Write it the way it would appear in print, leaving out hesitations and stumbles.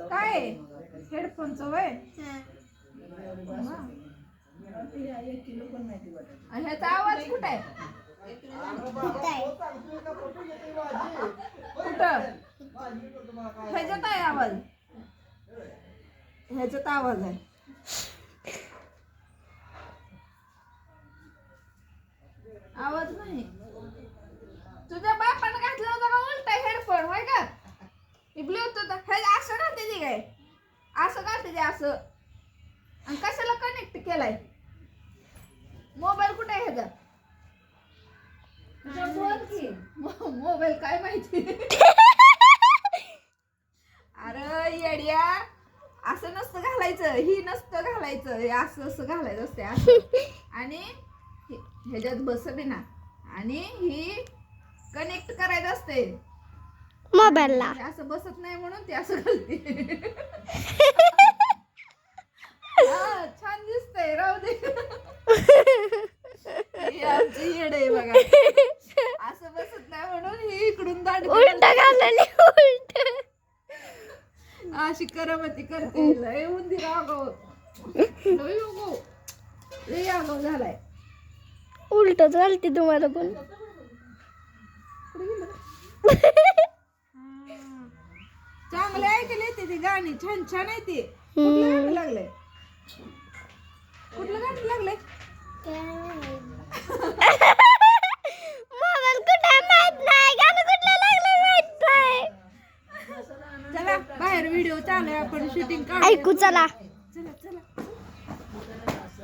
काय हेडफोनच वय ह्याचा आवाज कुठे आहे? कुठं ह्याच्यात आहे आवाज? ह्याच्यात आवाज आहे. आवाज नाही. तुझ्या बापानं घातला होता का उलटा हेडफोन होय का? ब्लूटूथ असं राहते ते काय असं घालते ते असं आणि कशाला कनेक्ट केलाय? मोबाईल कुठे आहे ह्याचा? मोबाईल काय माहिती. अरे येड्या असं नसतं घालायचं, ही नसतं घालायचं, असं असं घालायचं असते असं आणि ह्याच्यात बसबे ना आणि ही कनेक्ट करायचं असते मोबाईलला. असं बसत नाही म्हणून ते असं घालते. हा छान दिसतंय राहू दे. आमची येड आहे बघा. असं बसत नाही म्हणून ही इकडून दाढी उलट घालली उलट अशी करामती करते. लय उंदीर आगाव लय आगाव लय आगाव झालाय. उलटच घालते तुम्हाला पण. चांगले ऐकले ती गाणी छान छान आहे ती. कुठलं गाणं लागलंय? कुठलं गाणं लागलंय? मोबाईल कुठे माहित नाही, गाणं कुठलं लागलं माहित नाही. चला बाहेर व्हिडिओ चालू आहे, आपण शूटिंग काढू. ऐकू चला.